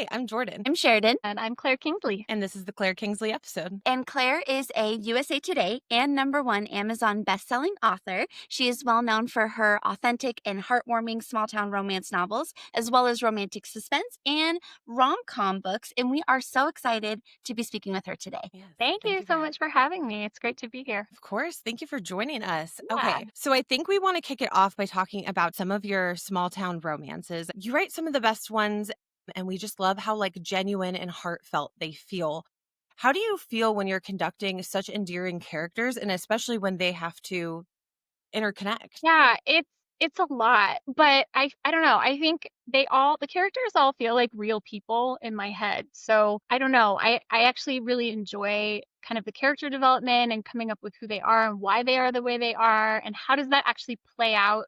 Hi, I'm Jordan. I'm Sheridan. And I'm Claire Kingsley. And this is the Claire Kingsley episode. And Claire is a USA Today and #1 Amazon bestselling author. She is well known for her authentic and heartwarming small town romance novels, as well as romantic suspense and rom-com books. And we are so excited to be speaking with her today. Yes, Thank you so much for having me. It's great to be here. Of course. Thank you for joining us. Yeah. Okay. So I think we want to kick it off by talking about some of your small town romances. You write some of the best ones, and we just love how genuine and heartfelt they feel. How do you feel when you're conducting such endearing characters, and especially when they have to interconnect? Yeah, it's a lot, but I don't know. I think the characters all feel like real people in my head. So I don't know. I actually really enjoy kind of the character development and coming up with who they are and why they are the way they are and how does that actually play out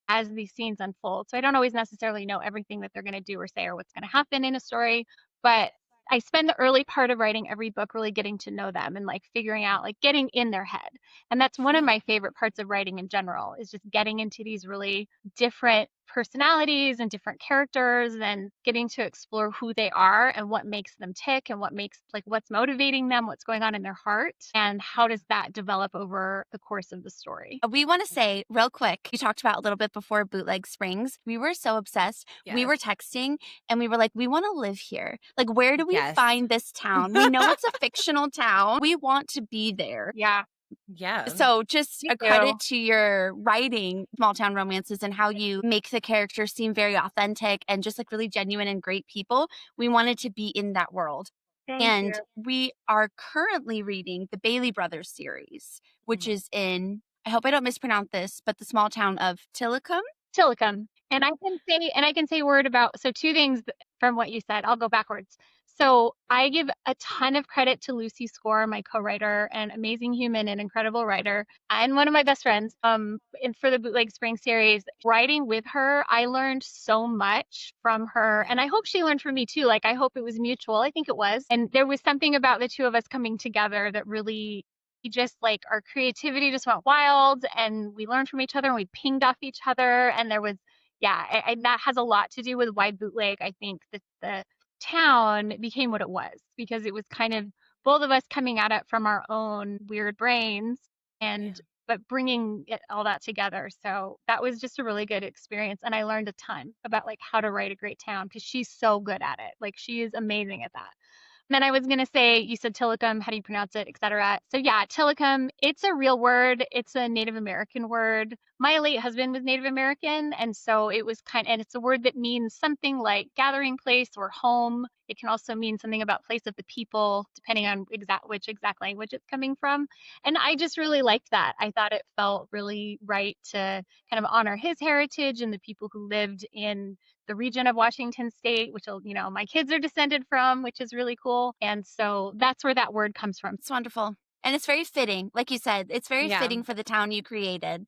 as these scenes unfold. So I don't always necessarily know everything that they're going to do or say or what's going to happen in a story, but I spend the early part of writing every book really getting to know them and figuring out, getting in their head. And that's one of my favorite parts of writing in general is just getting into these really different personalities and different characters and getting to explore who they are and what makes them tick and what's motivating them, what's going on in their heart, and how does that develop over the course of the story. We want to say real quick, you talked about a little bit before Bootleg Springs. We were so obsessed. Yes. We were texting and we were like, we want to live here. Where do we Yes. find this town? We know it's a fictional town. We want to be there. Yeah. Yeah. So just Me a credit too. to your writing small town romances and how you make the characters seem very authentic and just really genuine and great people. We wanted to be in that world. Thank you. We are currently reading the Bailey Brothers series, which is in, I hope I don't mispronounce this, but the small town of Tillicum. And I can say a word about, so two things from what you said. I'll go backwards. So I give a ton of credit to Lucy Score, my co-writer, an amazing human and incredible writer, and one of my best friends. For the Bootleg Spring series, writing with her, I learned so much from her, and I hope she learned from me too. I hope it was mutual. I think it was, and there was something about the two of us coming together that really just our creativity just went wild and we learned from each other and we pinged off each other. And there was, that has a lot to do with why Bootleg, I think that the town became what it was, because it was kind of both of us coming at it from our own weird brains but bringing all that together. So that was just a really good experience. And I learned a ton about how to write a great town because she's so good at it. She is amazing at that. Then I was going to say, you said Tillicum, how do you pronounce it, etc. So yeah, Tillicum, it's a real word. It's a Native American word. My late husband was Native American, and so it was and it's a word that means something like gathering place or home. It can also mean something about place of the people, depending on which exact language it's coming from. And I just really liked that. I thought it felt really right to kind of honor his heritage and the people who lived in the region of Washington State, which, my kids are descended from, which is really cool. And so that's where that word comes from. It's wonderful. And it's very fitting. Like you said, it's very fitting for the town you created.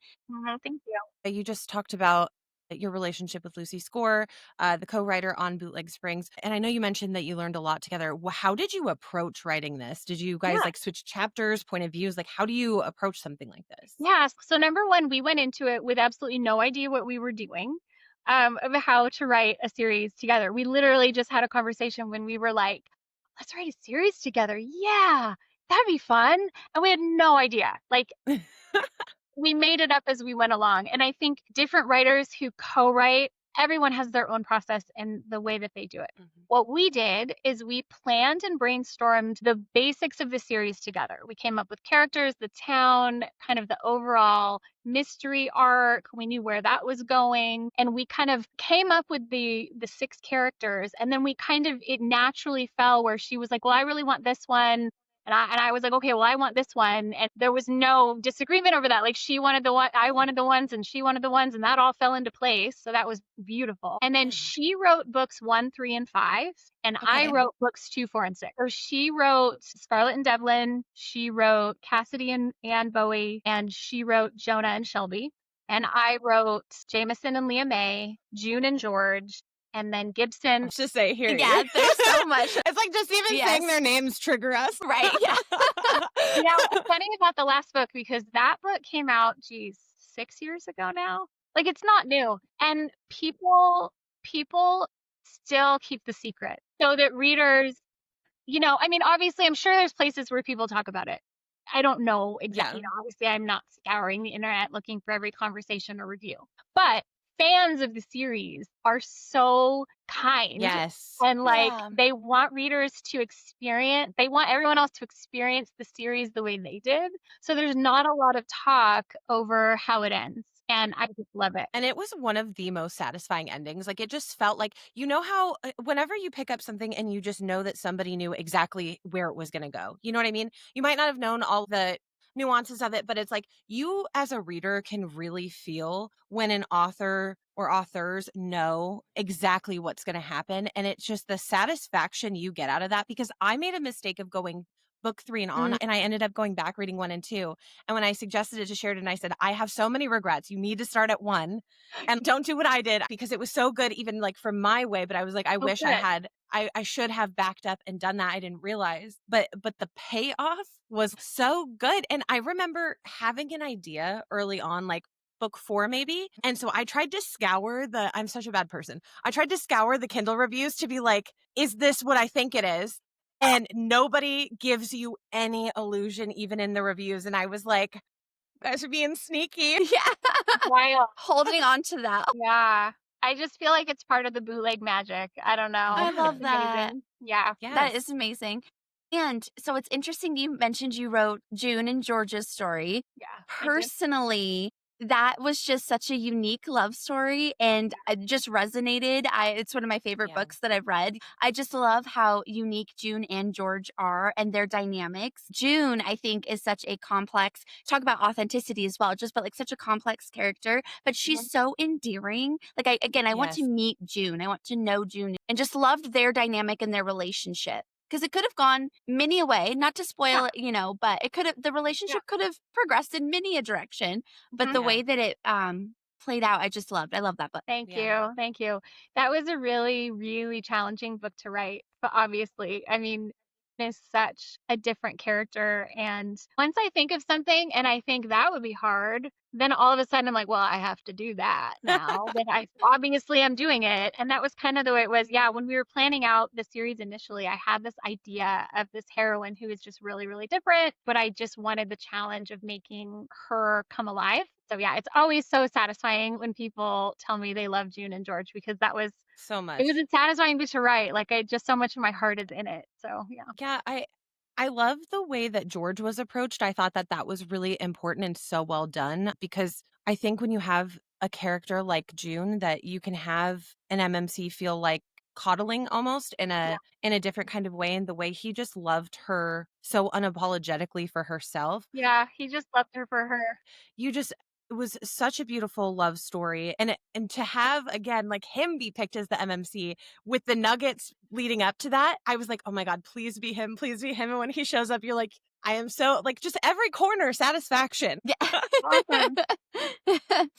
Thank you. You just talked about your relationship with Lucy Score, the co-writer on Bootleg Springs. And I know you mentioned that you learned a lot together. How did you approach writing this? Did you guys switch chapters, point of views? How do you approach something like this? Yeah. So number one, we went into it with absolutely no idea what we were doing. Of how to write a series together. We literally just had a conversation when we were like, let's write a series together. Yeah, that'd be fun. And we had no idea. We made it up as we went along. And I think different writers who co-write, everyone has their own process and the way that they do it. Mm-hmm. What we did is we planned and brainstormed the basics of the series together. We came up with characters, the town, kind of the overall mystery arc. We knew where that was going. And we kind of came up with the 6 characters. And then it naturally fell where she was like, well, I really want this one. And I was like, okay, well, I want this one. And there was no disagreement over that. She wanted the one, I wanted the ones, and she wanted the ones, and that all fell into place. So that was beautiful. And then she wrote books 1, 3, and 5. And I wrote books 2, 4, and 6. So she wrote Scarlett and Devlin. She wrote Cassidy and Anne Bowie. And she wrote Jonah and Shelby. And I wrote Jameson and Leah May, June and George. And then Gibson. Let's just say here. Yeah, there's so much. It's just even saying their names trigger us. Right. Yeah. It's funny about the last book because that book came out, 6 years ago now. It's not new. And people still keep the secret so that readers, I mean, obviously, I'm sure there's places where people talk about it. I don't know exactly. Yeah. Obviously, I'm not scouring the internet looking for every conversation or review. But fans of the series are so kind Yes. and Yeah. they want readers to experience, they want everyone else to experience the series the way they did. So there's not a lot of talk over how it ends. And I just love it. And it was one of the most satisfying endings. Like, it just felt like, how whenever you pick up something and you just know that somebody knew exactly where it was going to go, you know what I mean? You might not have known all the nuances of it, but it's like you as a reader can really feel when an author or authors know exactly what's going to happen. And it's just the satisfaction you get out of that, because I made a mistake of going book 3 and on, and I ended up going back reading 1 and 2. And when I suggested it to Sheridan, I said, I have so many regrets. You need to start at 1 and don't do what I did, because it was so good, even like from my way. But I was like, I Oh, wish I good. had, I should have backed up and done that. I didn't realize, but the payoff was so good. And I remember having an idea early on, like book 4 maybe. And so I tried to scour I'm such a bad person. I tried to scour the Kindle reviews to be like, is this what I think it is? And nobody gives you any illusion, even in the reviews. And I was like, you guys are being sneaky. Yeah. Wild. Holding on to that. Yeah. I just feel like it's part of the bootleg magic. I don't know. I love It's that. amazing. Yeah. That Yes. is amazing. And so it's interesting you mentioned you wrote June and George's story. Yeah. I did. Personally, that was just such a unique love story and it just resonated. It's one of my favorite Yeah. books that I've read. I just love how unique June and George are and their dynamics. June, I think, is such a complex, talk about authenticity as well, just but like such a complex character, but she's so endearing. Like I want to Yes. meet June. I want to know June and just loved their dynamic and their relationship. Because it could have gone many a way, not to spoil it, but it could have, the relationship could have progressed in many a direction. But the way that it played out, I just loved. I love that book. Thank Yeah. you. Thank you. That was a really, really challenging book to write. But obviously, I mean, is such a different character. And once I think of something and I think that would be hard, then all of a sudden I'm like, well, I have to do that now. Then I obviously I'm doing it. And that was kind of the way it was. Yeah, when we were planning out the series initially, I had this idea of this heroine who is just really, really different, but I just wanted the challenge of making her come alive. So yeah, it's always so satisfying when people tell me they love June and George, because that was So it much. was a satisfying book to write. Like I just so much of my heart is in it. So yeah. Yeah, I love the way that George was approached. I thought that was really important and so well done, because I think when you have a character like June, that you can have an MMC feel like coddling almost in a different kind of way, and the way he just loved her so unapologetically for herself. Yeah, he just loved her for her. You just It was such a beautiful love story, and to have again like him be picked as the MMC with the nuggets leading up to that, I was like, oh my god, please be him, please be him. And when he shows up, you're like, I am so like, just every corner satisfaction. Yeah. Awesome.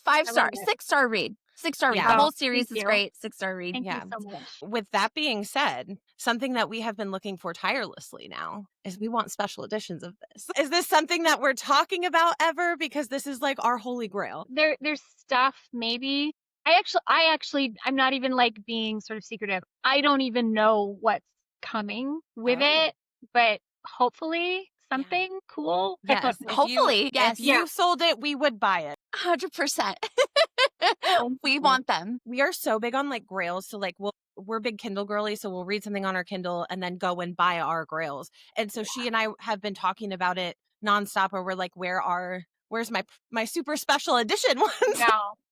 5-star, it. 6-star read. 6-star read. Yeah. The Oh, whole series thank is you. great. 6-star read. Thank Yeah. you so much. With that being said, something that we have been looking for tirelessly now is we want special editions of this. Is this something that we're talking about ever? Because this is like our holy grail. There's stuff maybe. I'm not even like being sort of secretive. I don't even know what's coming with it, but hopefully something cool. I don't Yes. know. Hopefully, yes. If you sold it, we would buy it. 100%. We want them. We are so big on like grails. So like we're big Kindle girlies, so we'll read something on our Kindle and then go and buy our grails. And so she and I have been talking about it nonstop, where we're like, where's my super special edition ones?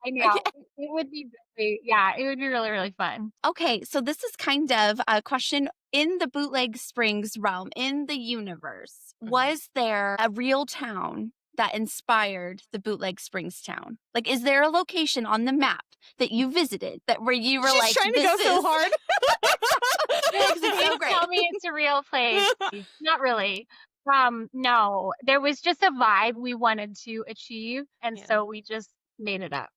I know. It would be it would be really, really fun. Okay, so this is kind of a question in the Bootleg Springs realm, in the universe. Was there a real town that inspired the Bootleg Springs town? Like, is there a location on the map that you visited that where you were She's like, trying to go so hard. Please tell me it's a real place. Not really. No, there was just a vibe we wanted to achieve, and so we just made it up.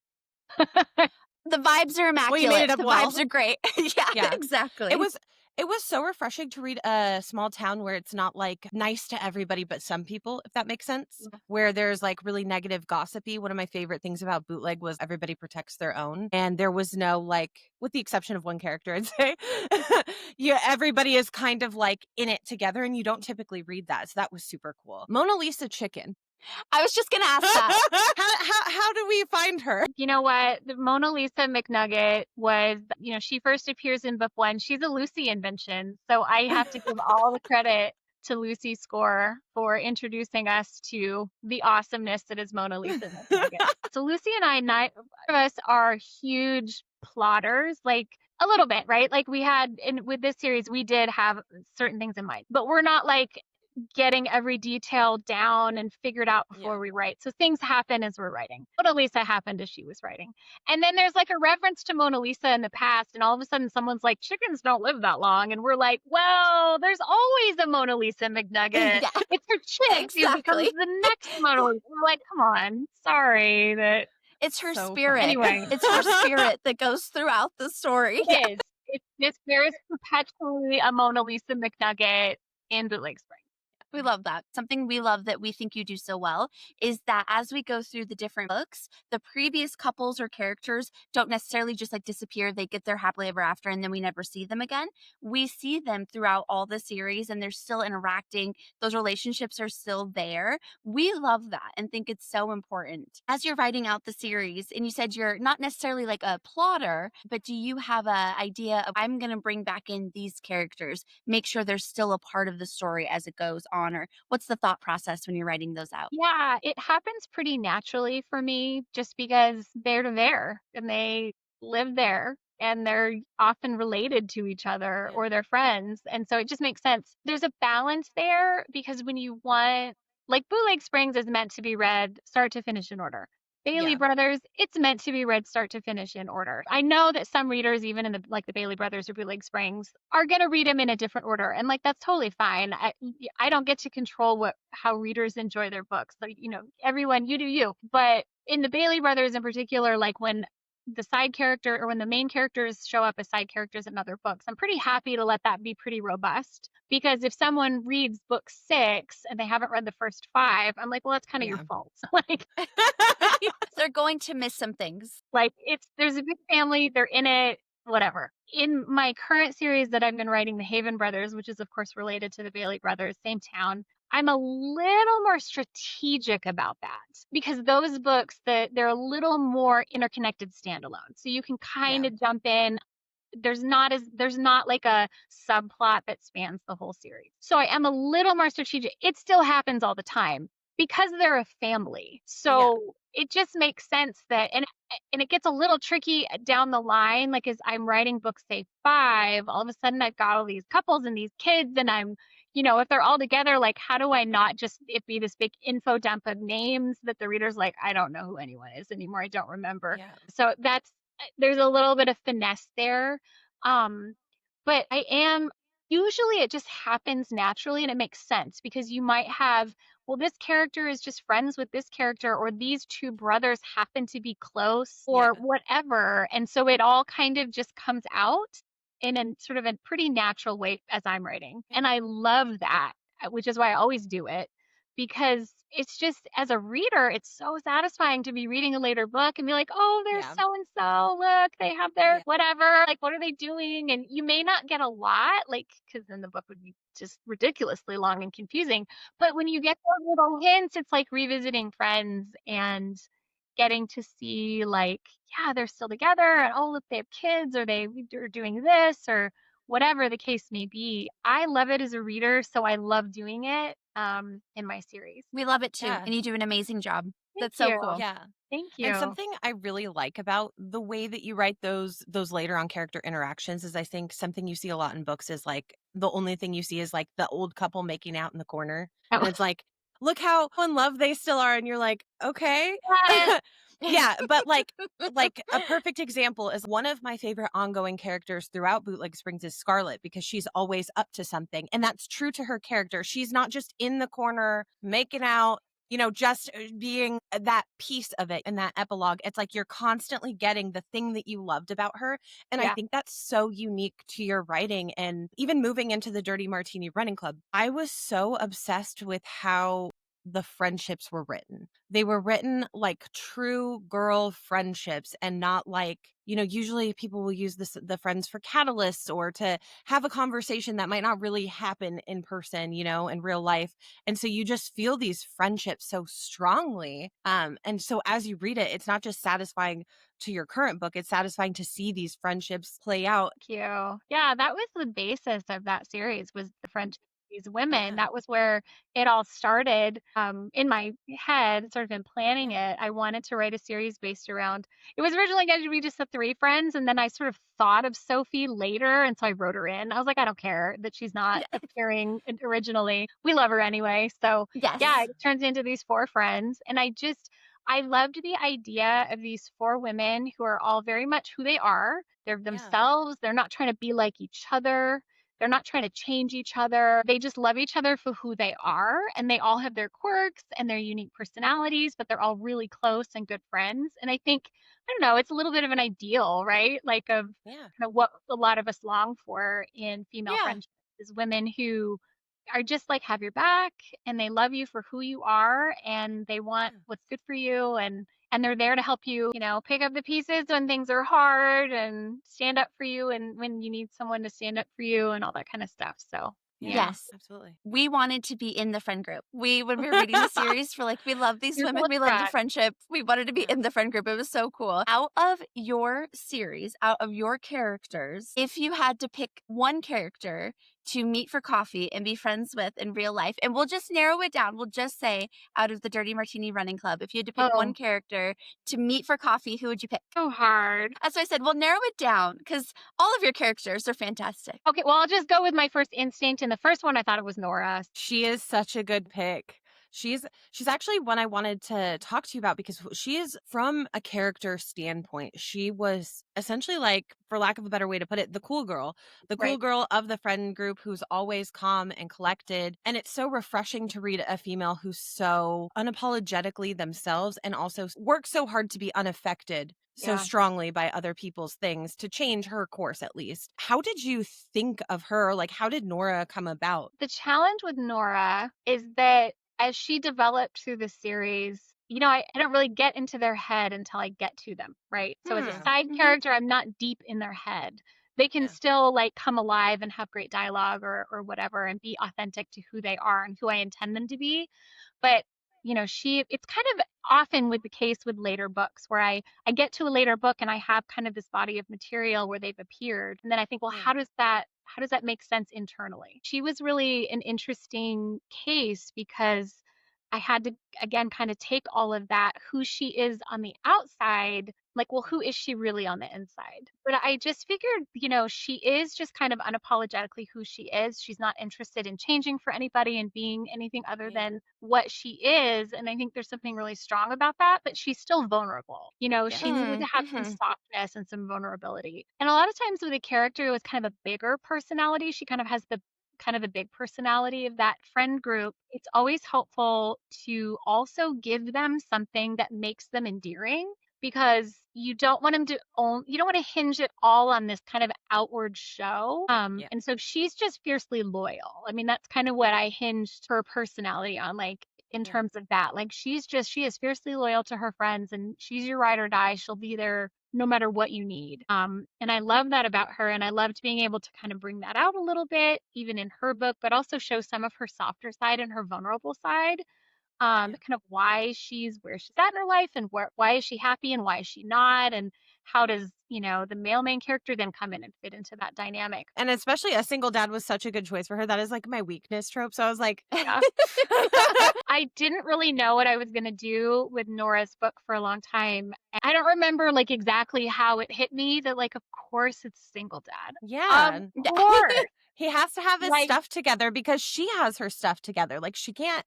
The vibes are immaculate. Well, you made it up the well. vibes are great. Yeah, exactly. It was It was so refreshing to read a small town where it's not like nice to everybody but some people, if that makes sense. Yeah. Where there's like really negative gossipy. One of my favorite things about Bootleg was everybody protects their own. And there was no like, with the exception of one character, I'd say, yeah, everybody is kind of like in it together and you don't typically read that. So that was super cool. Mona Lisa Chicken. I was just going to ask that. How do we find her? You know what? The Mona Lisa McNugget was, she first appears in book 1. She's a Lucy invention. So I have to give all the credit to Lucy Score for introducing us to the awesomeness that is Mona Lisa McNugget. So Lucy and I, neither of us are huge plotters, like a little bit, right? Like with this series, we did have certain things in mind, but we're not like getting every detail down and figured out before we write. So things happen as we're writing. Mona Lisa happened as she was writing. And then there's like a reference to Mona Lisa in the past. And all of a sudden someone's like, chickens don't live that long. And we're like, well, there's always a Mona Lisa McNugget. Yeah, it's her chick who becomes the next Mona Lisa. We're like, come on. Sorry that. It's her So spirit. funny. Anyway. It's her spirit that goes throughout the story. It is. There is perpetually a Mona Lisa McNugget in Bootleg Springs. We love that. Something we love that we think you do so well is that as we go through the different books, the previous couples or characters don't necessarily just like disappear. They get their happily ever after and then we never see them again. We see them throughout all the series and they're still interacting. Those relationships are still there. We love that and think it's so important. As you're writing out the series, and you said you're not necessarily like a plotter, but do you have an idea of, I'm going to bring back in these characters, make sure they're still a part of the story as it goes on? Or what's the thought process when you're writing those out? Yeah, it happens pretty naturally for me just because they're there and they live there and they're often related to each other or they're friends. And so it just makes sense. There's a balance there because when you want, like Bootleg Springs is meant to be read start to finish in order. Bailey Brothers, it's meant to be read start to finish in order. I know that some readers, even in the Bailey Brothers or Bootleg Springs, are going to read them in a different order. And like, that's totally fine. I don't get to control how readers enjoy their books. Like, everyone, you do you. But in the Bailey Brothers in particular, like when the side character or when the main characters show up as side characters in other books, I'm pretty happy to let that be pretty robust. Because if someone reads book 6 and they haven't read the first 5, I'm like, well, that's kind of your fault. Like, they're going to miss some things. Like there's a big family, they're in it, whatever. In my current series that I've been writing, The Haven Brothers, which is of course related to the Bailey Brothers, same town, I'm a little more strategic about that because those books they're a little more interconnected standalone. So you can kind of jump in. There's not like a subplot that spans the whole series. So I am a little more strategic. It still happens all the time because they're a family. So it just makes sense that and it gets a little tricky down the line. Like as I'm writing book say 5, all of a sudden I've got all these couples and these kids and I'm if they're all together, like how do I not just it be this big info dump of names that the reader's like, I don't know who anyone is anymore. I don't remember. So there's a little bit of finesse there. But usually it just happens naturally and it makes sense because you might have, well, this character is just friends with this character or these two brothers happen to be close or whatever. And so it all kind of just comes out in a sort of a pretty natural way as I'm writing. And I love that, which is why I always do it. Because it's just, as a reader, it's so satisfying to be reading a later book and be like, oh, there's so-and-so, look, they have their whatever, like, what are they doing? And you may not get a lot, like, because then the book would be just ridiculously long and confusing. But when you get those little hints, it's like revisiting friends and getting to see, like, they're still together and, oh, look, they have kids or they're doing this or whatever the case may be. I love it as a reader, so I love doing it in my series. We love it too, and you do an amazing job. That's so cool. Yeah. Thank you. And something I really like about the way that you write those later on character interactions is I think something you see a lot in books is like the only thing you see is like the old couple making out in the corner. And it's like, look how in love they still are. And you're like, okay. Yeah, but like a perfect example is one of my favorite ongoing characters throughout Bootleg Springs is Scarlet because she's always up to something. And that's true to her character. She's not just in the corner making out. just being that piece of it in that epilogue. It's like you're constantly getting the thing that you loved about her. And I Yeah. think that's so unique to your writing. And even moving into the Dirty Martini Running Club, I was so obsessed with how the friendships were written. They were written like true girl friendships and not like, usually people will use the friends for catalysts or to have a conversation that might not really happen in person, in real life. And so you just feel these friendships so strongly. And so as you read it, it's not just satisfying to your current book, it's satisfying to see these friendships play out. Thank you. Yeah, that was the basis of that series was the friendship of these women. Yeah. That was where it all started. In my head, sort of in planning Yeah. it, I wanted to write a series based around it was originally going to be just the three friends, and then I sort of thought of Sophie later, and so I wrote her in. I was like, I don't care that she's not Yeah. appearing originally. We love her anyway. So yeah, Yes. it turns into these four friends. And I loved the idea of these four women who are all very much who they are. They're Yeah. themselves. They're not trying to be like each other. They're not trying to change each other. They just love each other for who they are. And they all have their quirks and their unique personalities, but they're all really close and good friends. And I think, I don't know, it's a little bit of an ideal, right? Like of Yeah. kind of what a lot of us long for in female Yeah. friendships is women who are just like have your back and they love you for who you are and they want Yeah. what's good for you and they're there to help you, pick up the pieces when things are hard and stand up for you and when you need someone to stand up for you and all that kind of stuff. So, Yeah. yeah. Yes. Absolutely. We wanted to be in the friend group. When we were reading the series, we're like, we love these You're women. totally We love the correct. friendship. We wanted to be Yeah. in the friend group. It was so cool. Out of your series, out of your characters, if you had to pick one character to meet for coffee and be friends with in real life, and we'll just narrow it down. We'll just say out of the Dirty Martini Running Club, if you had to pick one Oh, character to meet for coffee, who would you pick? so hard. That's why I said, we'll narrow it down because all of your characters are fantastic. Okay, well, I'll just go with my first instinct. And the first one I thought it was Nora. She is such a good pick. She's actually one I wanted to talk to you about because she is from a character standpoint. She was essentially like, for lack of a better way to put it, the cool Right. girl of the friend group who's always calm and collected. And it's so refreshing to read a female who's so unapologetically themselves and also works so hard to be unaffected so Yeah. strongly by other people's things to change her course at least. How did you think of her? Like, how did Nora come about? The challenge with Nora is that as she developed through the series, I don't really get into their head until I get to them, right? So as a Yeah. side Mhm. character, I'm not deep in their head. They can Yeah. still like come alive and have great dialogue or whatever and be authentic to who they are and who I intend them to be. But it's kind of often with the case with later books where I get to a later book and I have kind of this body of material where they've appeared. And then I think, well, Yeah. how does that make sense internally? She was really an interesting case because I had to again kind of take all of that, who she is on the outside, like, well, who is she really on the inside? But I just figured, she is just kind of unapologetically who she is. She's not interested in changing for anybody and being anything other Yeah. than what she is. And I think there's something really strong about that, but she's still vulnerable. Yeah. She needed to have some Mhm. softness and some vulnerability. And a lot of times with a character who has kind of a bigger personality, she kind of has the kind of the big personality of that friend group, it's always helpful to also give them something that makes them endearing because you don't want to hinge it all on this kind of outward show. Yeah. And so she's just fiercely loyal. I mean, that's kind of what I hinged her personality on, like in Yeah. terms of that. Like she is fiercely loyal to her friends and she's your ride or die. She'll be there no matter what you need. And I love that about her. And I loved being able to kind of bring that out a little bit, even in her book, but also show some of her softer side and her vulnerable side. Yeah. Kind of why she's where she's at in her life and why is she happy and why is she not? And how does, the male main character then come in and fit into that dynamic? And especially a single dad was such a good choice for her. That is like my weakness trope. So I was like, Yeah. I didn't really know what I was going to do with Nora's book for a long time. I don't remember like exactly how it hit me that like of course it's single dad. yeah. Of And course. he has to have his Like stuff together because she has her stuff together. Like she's not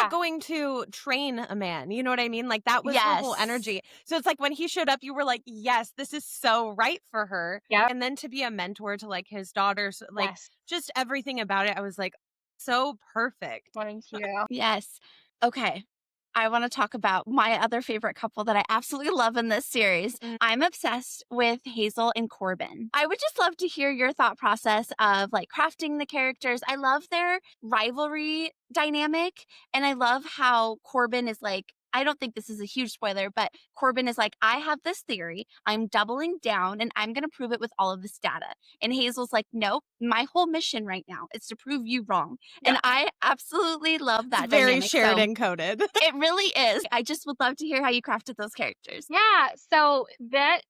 yeah, going to train a man. You know what I mean? Like that was her whole Yes. energy. So it's like when he showed up, you were like, yes, this is so right for her. yep, And then to be a mentor to like his daughters, like yes. just everything about it, I was like, so perfect. Thank you. Yes. Okay. I want to talk about my other favorite couple that I absolutely love in this series. Mm. I'm obsessed with Hazel and Corbin. I would just love to hear your thought process of like crafting the characters. I love their rivalry dynamic, and I love how Corbin is like, I don't think this is a huge spoiler, but Corbin is like, I have this theory. I'm doubling down and I'm going to prove it with all of this data. And Hazel's like, no, my whole mission right now is to prove you wrong. And I absolutely love It's that very dynamic. shared So and coded. it really is. I just would love to hear how you crafted those characters. Yeah, so that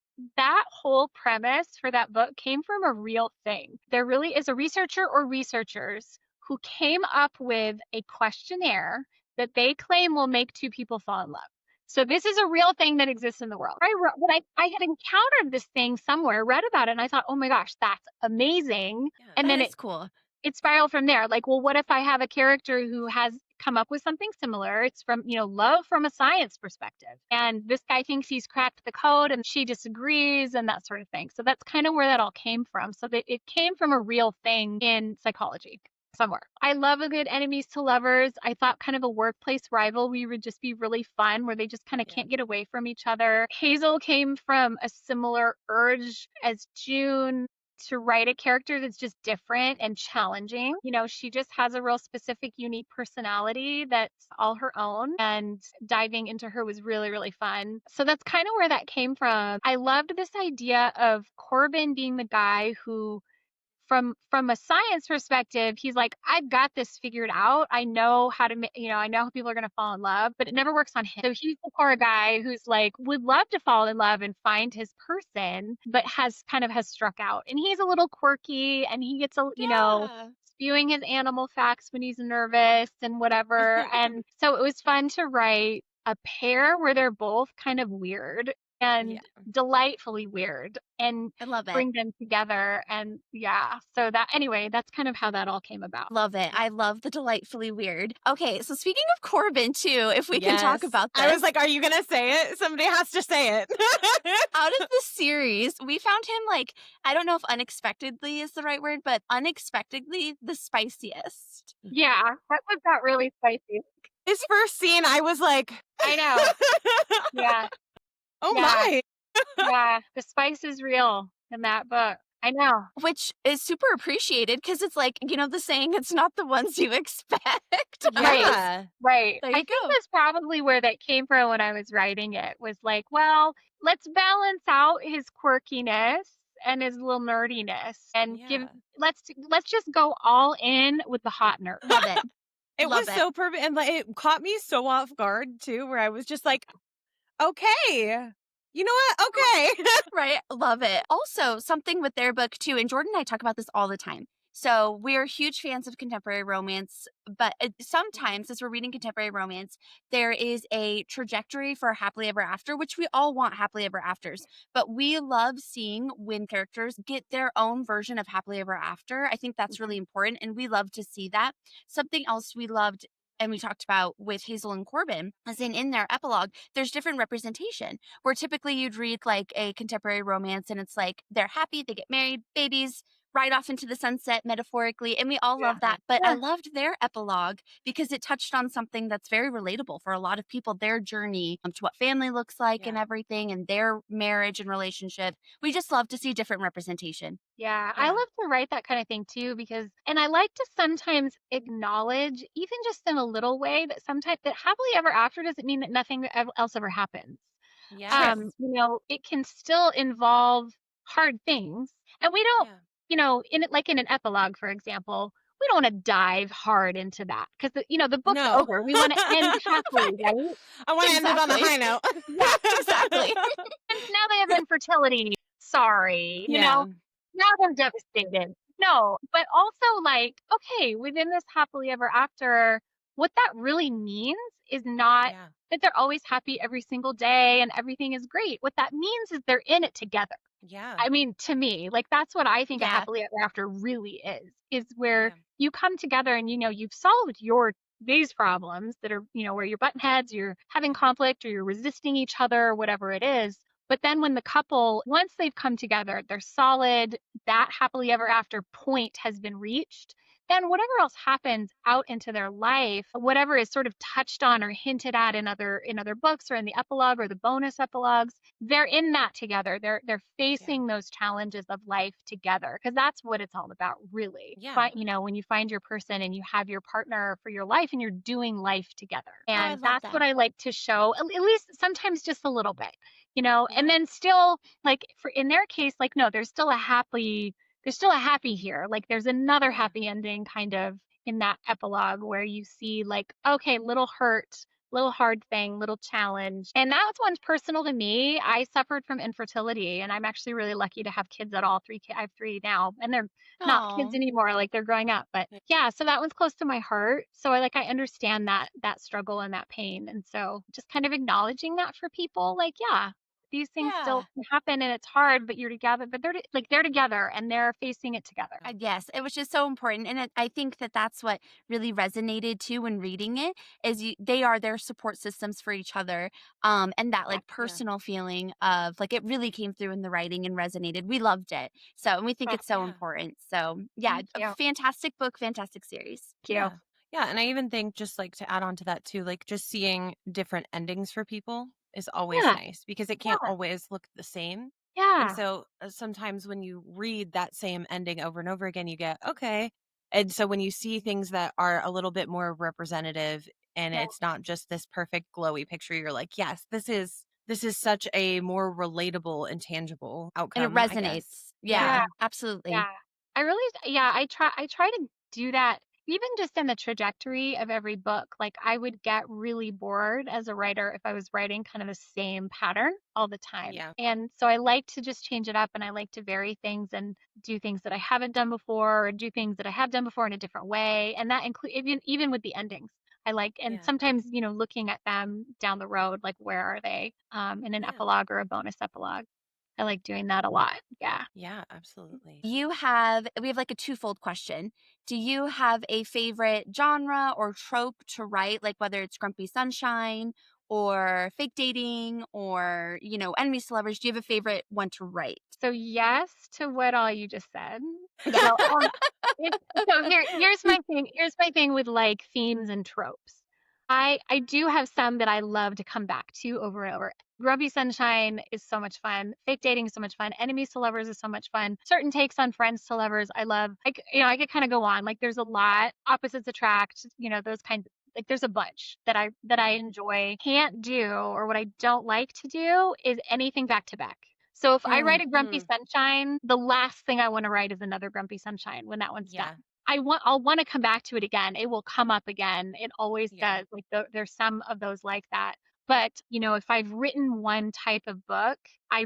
whole premise for that book came from a real thing. There really is a researcher or researchers who came up with a questionnaire that they claim will make two people fall in love. So this is a real thing that exists in the world. I had encountered this thing somewhere, read about it, and I thought, oh my gosh, that's amazing. Yeah. And then That is cool. it spiraled from there. Like, well, what if I have a character who has come up with something similar? It's from, love from a science perspective. And this guy thinks he's cracked the code and she disagrees and that sort of thing. So that's kind of where that all came from. So that it came from a real thing in psychology somewhere. I love a good enemies to lovers. I thought kind of a workplace rivalry would just be really fun where they just kind of can't get away from each other. Hazel came from a similar urge as June to write a character that's just different and challenging. She just has a real specific, unique personality that's all her own, and diving into her was really, really fun. So that's kind of where that came from. I loved this idea of Corbin being the guy who, from a science perspective, he's like, I've got this figured out. I know how to, I know how people are going to fall in love, but it never works on him. So he's the poor guy who's like, would love to fall in love and find his person, but has struck out. And he's a little quirky, and he gets spewing his animal facts when he's nervous and whatever. And so it was fun to write a pair where they're both kind of weird and delightfully weird, and I love it. bring them together. And so that's kind of how that all came about. Love it. I love the delightfully weird. Okay, so speaking of Corbin too, if we can talk about this. I was like, are you gonna say it? Somebody has to say it. Out of the series, we found him like, I don't know if unexpectedly is the right word, but unexpectedly the spiciest. Yeah, that was got really spicy. His first scene, I was like, I know. Yeah. Oh my. Yeah, the spice is real in that book. I know. Which is super appreciated because it's like, the saying, it's not the ones you expect. Yeah. Right. There you I think go. that's probably where that came from when I was writing it, was like, well, let's balance out his quirkiness and his little nerdiness and let's just go all in with the hot nerd. Love it. It was so perfect, and like, it caught me so off guard too, where I was just like, okay. You know what? Okay. Right. Love it. Also, something with their book too, and Jordan and I talk about this all the time. So we're huge fans of contemporary romance, but sometimes as we're reading contemporary romance, there is a trajectory for happily ever after, which we all want happily ever afters. But we love seeing when characters get their own version of happily ever after. I think that's really important, and we love to see that. Something else we loved, and we talked about with Hazel and Corbin, as in their epilogue, there's different representation, where typically you'd read like a contemporary romance and it's like they're happy, they get married, babies, ride off into the sunset metaphorically, and we all love that. But I loved their epilogue because it touched on something that's very relatable for a lot of people, their journey to what family looks like and everything, and their marriage and relationship. We just love to see different representation. Yeah, I love to write that kind of thing too, and I like to sometimes acknowledge, even just in a little way, that sometimes that happily ever after doesn't mean that nothing else ever happens. Yes. It can still involve hard things, and we don't, in it, like in an epilogue, for example, we don't want to dive hard into that because the book's over. We want to end happily, right? I want to end it on a high note. Yeah, exactly. And now they have infertility. Sorry, now they're devastated. No, but also like, okay, within this happily ever after, what that really means is not that they're always happy every single day and everything is great. What that means is they're in it together. Yeah. I mean, to me, like, that's what I think a happily ever after really is where you come together and, you've solved these problems that are, where you're butting heads, you're having conflict, or you're resisting each other, or whatever it is. But then when the couple, once they've come together, they're solid, that happily ever after point has been reached, then whatever else happens out into their life, whatever is sort of touched on or hinted at in other books or in the epilogue or the bonus epilogues, they're in that together. They're Yeah. facing those challenges of life together, because that's what it's all about, really. Yeah. When you find your person and you have your partner for your life and you're doing life together. Oh, I And love that's what that. I like to show, at least sometimes just a little bit, and Yeah. then still, like, for in their case, like, no, there's still a happy here. Like, there's another Yeah. happy ending kind of in that epilogue where you see, like, okay, little hurt, little hard thing, little challenge. And that one's personal to me. I suffered from infertility, and I'm actually really lucky to have kids at all. I have three now, and they're not kids Oh, anymore, like they're growing up. But yeah, so that one's close to my heart. So I understand that struggle and that pain. And so just kind of acknowledging that for people, like, yeah, these things still Yeah. can happen and it's hard, but you're together, but they're together and they're facing it together. yes, it was just so important, and I think that that's what really resonated too when reading it. Is they are their support systems for each other, and that like Yeah. personal feeling of like it really came through in the writing and resonated. We loved it, so and we think Oh, it's so Yeah. important. So yeah, thank a you. fantastic book, fantastic series. Thank you. Yeah. Yeah. And I even think just like to add on to that too, like just seeing different endings for people is always Yeah. nice because it can't Yeah. always look the same. And Yeah. so sometimes when you read that same ending over and over again, you get, okay. And so when you see things that are a little bit more representative and Yeah. it's not just this perfect glowy picture, you're like, yes, this is such a more relatable and tangible And it outcome, I guess. resonates. Yeah. Yeah, absolutely. Yeah. I try to do that even just in the trajectory of every book. Like, I would get really bored as a writer if I was writing kind of the same pattern all the time. Yeah. And so I like to just change it up, and I like to vary things and do things that I haven't done before, or do things that I have done before in a different way. And that include even with the endings. I like, and Yeah. sometimes, looking at them down the road, like, where are they in an Yeah. epilogue or a bonus epilogue? I like doing that a lot. Yeah. Yeah, absolutely. We have like a twofold question. Do you have a favorite genre or trope to write, like whether it's grumpy sunshine or fake dating or, enemies to lovers? Do you have a favorite one to write? So yes to what all you just said. Yeah. So here's my thing. Here's my thing with, like, themes and tropes. I do have some that I love to come back to over and over. Grubby Sunshine is so much fun. Fake dating is so much fun. Enemies to lovers is so much fun. Certain takes on friends to lovers, I love. I could kind of go on. Like, there's a lot. Opposites attract. Those kinds. Like, there's a bunch that I enjoy. Can't do, or what I don't like to do, is anything back to back. So if I write a Grumpy Mm, Sunshine, the last thing I want to write is another Grumpy Sunshine when that one's done. yeah. I'll want to come back to it again. It will come up again. It always Yeah. does. Like, there's some of those like that. But, if I've written one type of book, I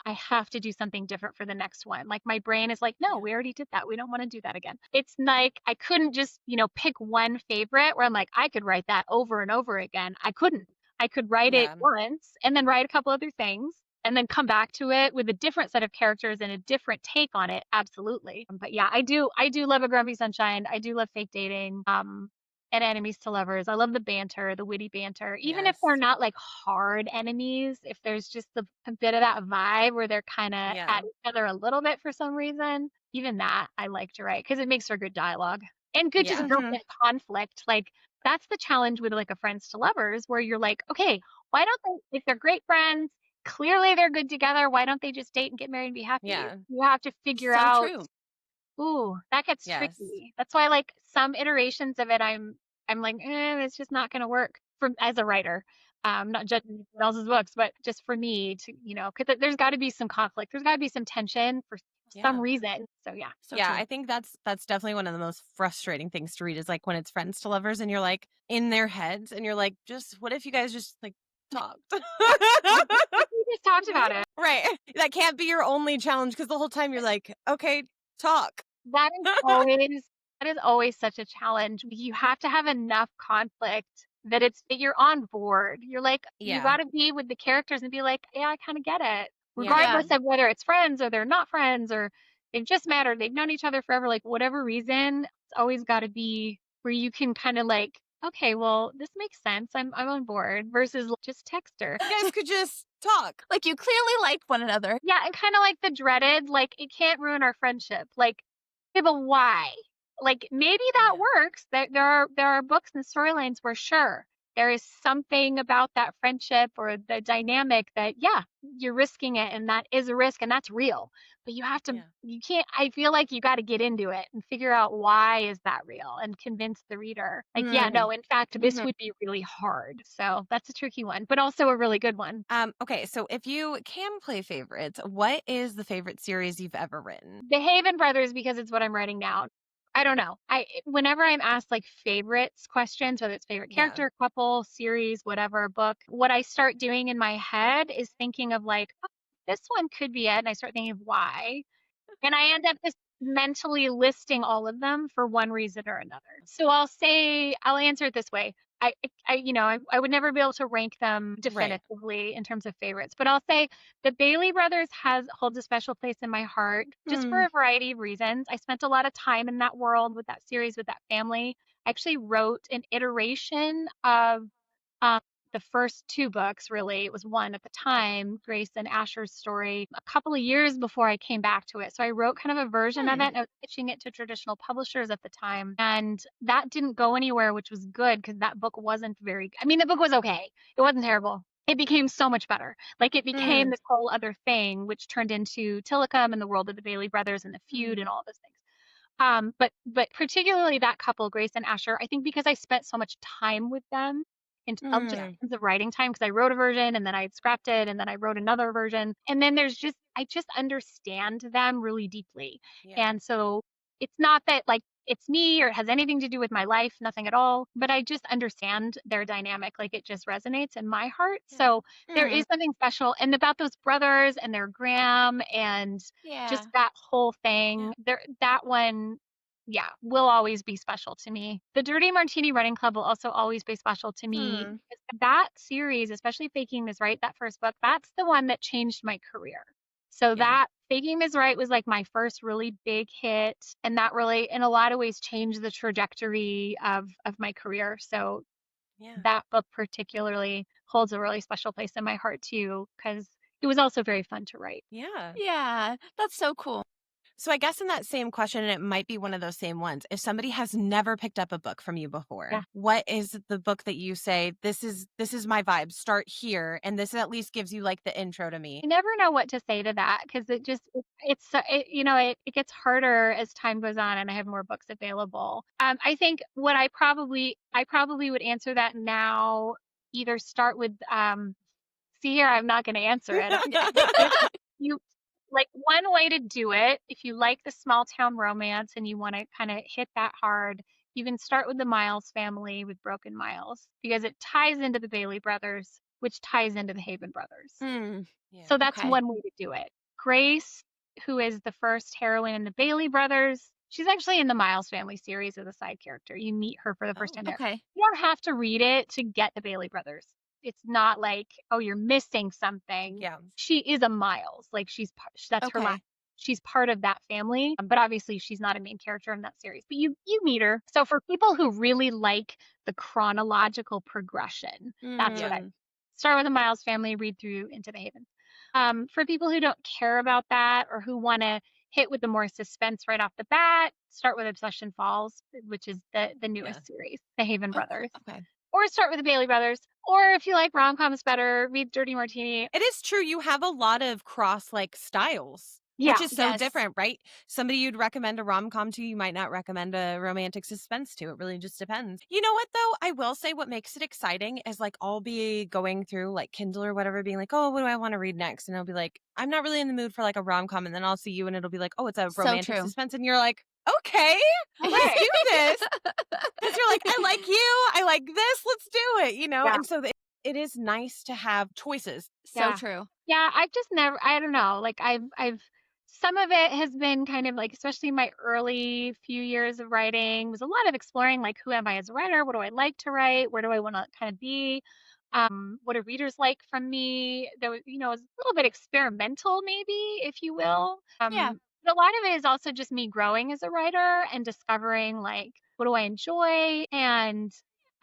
have to do something different for the next one. Like, my brain is like, no, Yeah. we already did that. We don't want to do that again. It's like, I couldn't just, pick one favorite where I'm like, I could write that over and over again. I couldn't. I could write it Yeah. once and then write a couple other things and then come back to it with a different set of characters and a different take on it. Absolutely. But yeah, I do love a Grumpy Sunshine. I do love fake dating. And enemies to lovers. I love the banter, the witty banter. Even if they're Yes. not like hard enemies, if there's just a bit of that vibe where they're kind of Yeah. at each other a little bit for some reason, even that I like to write because it makes for good dialogue and good just Yeah. Hmm. built-in conflict. Like, that's the challenge with, like, a friends to lovers, where you're like, okay, why don't they, if they're great friends, clearly they're good together, why don't they just date and get married and be happy? Yeah. You have to figure So out. true. Ooh, that gets Yes. tricky. That's why, like, some iterations of it, I'm like, it's just not gonna work for as a writer. Not judging anyone else's books, but just for me to, because there's got to be some conflict. There's got to be some tension for some Yeah. reason. So yeah. So Yeah, true. I think that's definitely one of the most frustrating things to read is like when it's friends to lovers and you're like in their heads and you're like, just what if you guys just like talked? We just talked about it. Right. That can't be your only challenge because the whole time you're like, okay, talk. That is always that is always such a challenge. You have to have enough conflict that you're on board. You're like, you Yeah. gotta be with the characters and be like, yeah, I kind of get it. Yeah. Yeah. Regardless of whether it's friends or they're not friends or they've just mattered, they've known each other forever, like, whatever reason, it's always gotta be where you can kind of like, okay, well, this makes sense. I'm on board versus just text her. You guys could just talk. Like, you clearly like one another. Yeah, and kind of like the dreaded, like it can't ruin our friendship. Like, yeah, but why? Like maybe that Yeah. works. There are books and storylines where sure there is something about that friendship or the dynamic that yeah you're risking it and that is a risk and that's real. But you have to Yeah. you can't. I feel like you got to get into it and figure out why is that real and convince the reader. Like yeah, Mm. no, in fact, this Mhm. would be really hard. So that's a tricky one, but also a really good one. Okay, so if you can play favorites, what is the favorite series you've ever written? The Haven Brothers because it's what I'm writing now. I don't know. Whenever I'm asked like favorites questions, whether it's favorite Yeah. character, couple, series, whatever book, what I start doing in my head is thinking of like, oh, this one could be it, and I start thinking of why. And I end up just mentally listing all of them for one reason or another. So I'll answer it this way. I would never be able to rank them Right. definitively in terms of favorites, but I'll say the Bailey Brothers holds a special place in my heart just for Hmm. a variety of reasons. I spent a lot of time in that world with that series, with that family. I actually wrote an iteration of um, the first two books, really. It was one at the time, Grace and Asher's story, a couple of years before I came back to it. So I wrote kind of a version of Hmm. it. And I was pitching it to traditional publishers at the time. And that didn't go anywhere, which was good because that book wasn't I mean, the book was okay. It wasn't terrible. It became so much better. Like it became Mm. this whole other thing, which turned into Tillicum and the world of the Bailey brothers and the feud and Mm. all those things. But particularly that couple, Grace and Asher, I think because I spent so much time with them just Mm. tons of writing time because I wrote a version and then I scrapped it and then I wrote another version. And then I just understand them really deeply. Yeah. And so it's not that like it's me or it has anything to do with my life, nothing at all, but I just understand their dynamic. Like it just resonates in my heart. Yeah. So there Mm. is something special. And about those brothers and their Graham and Yeah. just that whole Yeah. thing, that one yeah, will always be special to me. The Dirty Martini Running Club will also always be special to me Hmm. because that series, especially Faking This Right, that first book, that's the one that changed my career. So Yeah. that Faking This Right was like my first really big hit, and that really, in a lot of ways, changed the trajectory of my career. So Yeah. that book particularly holds a really special place in my heart too, because it was also very fun to write. Yeah. Yeah. That's so cool. So I guess in that same question, and it might be one of those same ones, if somebody has never picked up a book from you before, Yeah. what is the book that you say, this is my vibe, start here, and this at least gives you like the intro to me? I never know what to say to that because it gets harder as time goes on and I have more books available. I think what I probably would answer that now. Either start with see here, I'm not going to answer it. You like one way to do it if you like the small town romance and you want to kind of hit that hard. You can start with the Miles family with Broken Miles because it ties into the Bailey brothers, which ties into the Haven brothers. Hmm. Yeah. So that's Okay. one way to do it. Grace, who is the first heroine in the Bailey brothers, she's actually in the Miles family series as a side character. You meet her for the first Oh. time there. Okay. You don't have to read it to get the Bailey brothers. It's not like, oh, you're missing something. Yeah. She is a Miles. Like that's her last. Okay. She's part of that family, but obviously she's not a main character in that series. But you meet her. So for people who really like the chronological progression, that's what I Mm. start with the Miles family, read through into the Haven. For people who don't care about that or who want to hit with the more suspense right off the bat, start with Obsession Falls, which is the Yeah. newest series, the Haven Oh, Brothers. okay. Or start with the Bailey Brothers. Or if you like rom-coms better, read Dirty Martini. It is true. You have a lot of cross like styles, which Yeah. is so Yes. different, right? Somebody you'd recommend a rom com to, you might not recommend a romantic suspense to. It really just depends. You know what, though? I will say what makes it exciting is like I'll be going through like Kindle or whatever, being like, oh, what do I want to read next? And I'll be like, I'm not really in the mood for like a rom com. And then I'll see you and it'll be like, oh, it's a So romantic true. suspense. And you're like, okay, let's Okay. do this. Because you're like, I like you. I like this. Let's do it, you know? Yeah. And so it is nice to have choices. So Yeah. true. Yeah. I've just never, I don't know. Like some of it has been kind of like, especially my early few years of writing, was a lot of exploring like, who am I as a writer? What do I like to write? Where do I want to kind of be? What do readers like from me? There was, it was a little bit experimental, maybe, if you will. Yeah. But a lot of it is also just me growing as a writer and discovering like, what do I enjoy? And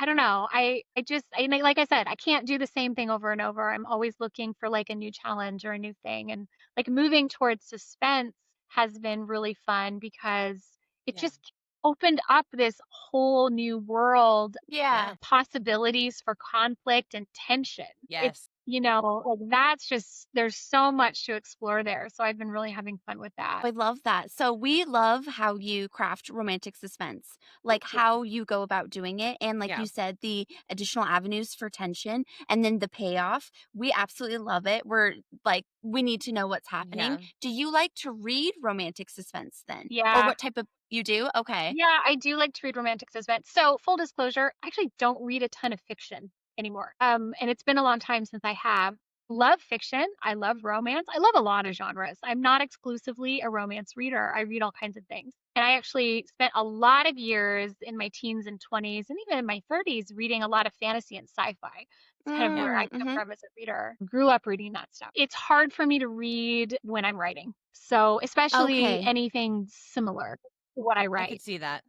I don't know. Like I said, I can't do the same thing over and over. I'm always looking for like a new challenge or a new thing. And like moving towards suspense has been really fun because it Yeah. just opened up this whole new world, Yeah. Yeah. possibilities for conflict and tension. It's, Yes. like that's just, there's so much to explore there. So I've been really having fun with that. I love that. So we love how you craft romantic suspense, like Thank you. how you go about doing it. And like Yeah. you said, the additional avenues for tension and then the payoff. We absolutely love it. We're like, we need to know what's happening. Yeah. Do you like to read romantic suspense then? Or Yeah. what type of you do? Okay. Yeah, I do like to read romantic suspense. So, full disclosure, I actually don't read a ton of fiction anymore. And it's been a long time since I have. Love fiction. I love romance. I love a lot of genres. I'm not exclusively a romance reader. I read all kinds of things. And I actually spent a lot of years in my teens and 20s and even in my 30s reading a lot of fantasy and sci-fi. It's kind of Yeah. where I come Mm-hmm. from as a reader. Grew up reading that stuff. It's hard for me to read when I'm writing. So, especially Okay. anything similar to what I I could write. see that.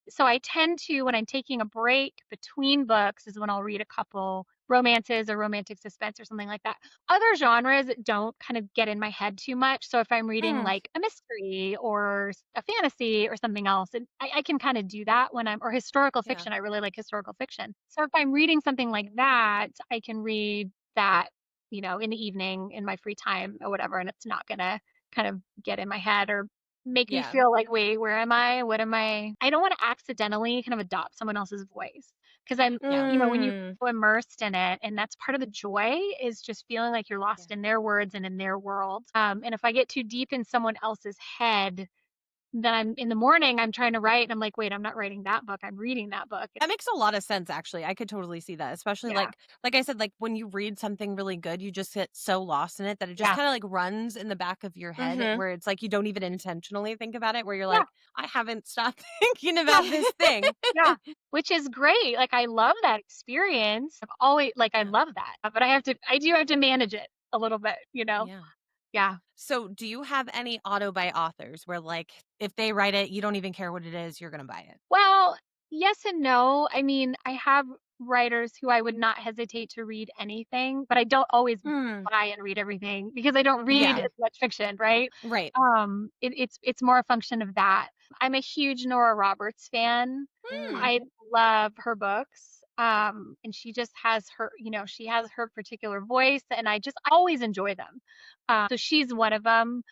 So I tend to, when I'm taking a break between books, is when I'll read a couple romances or romantic suspense or something like that. Other genres don't kind of get in my head too much. So if I'm reading Mm, like a mystery or a fantasy or something else, I can kind of do that when or historical Yeah. fiction. I really like historical fiction. So if I'm reading something like that, I can read that, in the evening in my free time or whatever, and it's not going to kind of get in my head or make me Yeah. feel like, wait, where am I? What am I? I don't want to accidentally kind of adopt someone else's voice because Yeah. when you mm. feel immersed in it, and that's part of the joy is just feeling like you're Yeah. lost in their words and in their world. And if I get too deep in someone else's head, then I'm in the morning, I'm trying to write, and I'm like, wait, I'm not writing that book. I'm reading that book. That makes a lot of sense, actually. I could totally see that, especially Yeah, like I said, like when you read something really good, you just get so lost in it that it just yeah, kind of like runs in the back of your head Mm-hmm. where it's like you don't even intentionally think about it, where you're yeah, like, I haven't stopped thinking yeah. about this thing. Yeah, which is great. Like I love that experience. I've always like I Yeah. love that. But I do have to manage it a little bit. Yeah. Yeah. So, do you have any auto buy authors where, like, if they write it, you don't even care what it is, you're going to buy it? Well, yes and no. I mean, I have writers who I would not hesitate to read anything, but I don't always Mm, buy and read everything because I don't read Yeah. as much fiction, right? Right. It's more a function of that. I'm a huge Nora Roberts fan. mm, I love her books. And she just has she has her particular voice, and I always enjoy them. So she's one of them.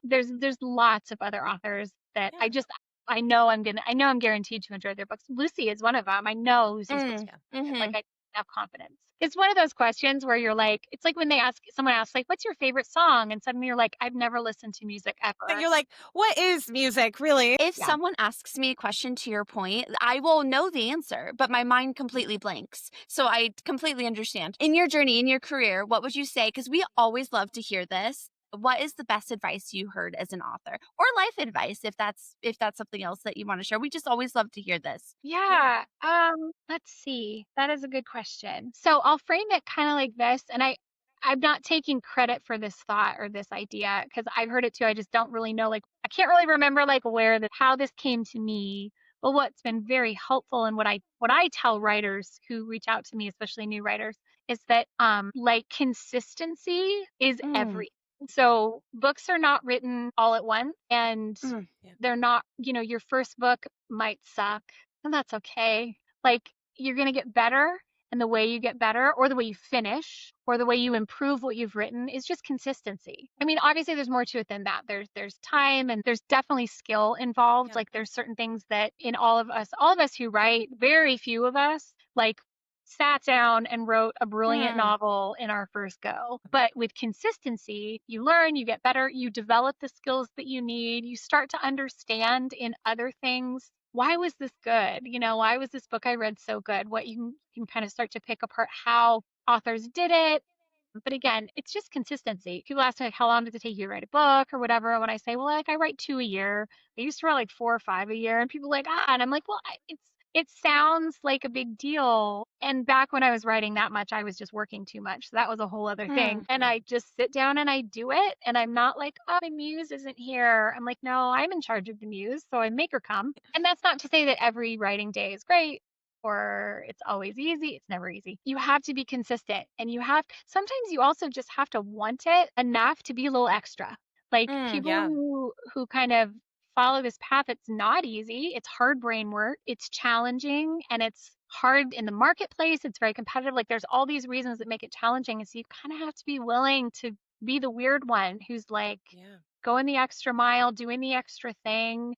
There's lots of other authors that Yeah. I know I'm guaranteed to enjoy their books. Lucy is one of them. I know Lucy's books mm, Yeah. are good. Like mm-hmm. I have confidence. It's one of those questions where you're like, it's like when someone asks like, "What's your favorite song?" And suddenly you're like, "I've never listened to music But ever." you're like, what is music, really? If Yeah. someone asks me a question to your point, I will know the answer, but my mind Yeah. completely blanks. So I completely understand. In your journey, in your career, what would you say? Because we always love to hear this. What is the best advice you heard as an author, or life advice, if that's something else that you want to share? We just always love to hear this. Yeah. Yeah. Let's see. That is a good question. So I'll frame it kind of like this, and I'm not taking credit for this thought or this idea because I've heard it too. I just don't really know. Like I can't really remember like how this came to me. But what's been very helpful and what I tell writers who reach out to me, especially new writers, is that like consistency is Mm, everything. So books are not written all at once, and mm, Yeah. they're not, your first book might suck, and that's okay. Like you're going to get better, and the way you get better or the way you finish or the way you improve what you've written is just consistency. I mean, obviously there's more to it than that. There's time and there's definitely skill involved. Yeah. Like there's certain things that in all of us who write, very few of us like sat down and wrote a brilliant mm, novel in our first go. But with consistency, you learn, you get better, you develop the skills that you need, you start to understand in other things. Why was this good? Why was this book I read so good? What you can kind of start to pick apart how authors did it. But again, it's just consistency. People ask me, like, how long does it take you to write a book or whatever? When I say, well, like, I write two a year. I used to write like four or five a year. And people are like, and I'm like, well, it sounds like a big deal. And back when I was writing that much, I was just working too much. So that was a whole other thing. mm. And Yeah. I just sit down and I do it. And I'm not like, oh, my muse isn't here. I'm like, no, I'm in charge of the muse. So I make her come. And that's not to say that every writing day is great or it's always easy. It's never easy. You have to be consistent, and sometimes you also just have to want it enough to be a little extra. Like people Yeah. who kind of follow this path, it's not easy. It's hard brain work. It's challenging, and it's hard in the marketplace. It's very competitive. Like there's all these reasons that make it challenging. And so you kind of have to be willing to be the weird one who's like Yeah. going the extra mile, doing the extra thing,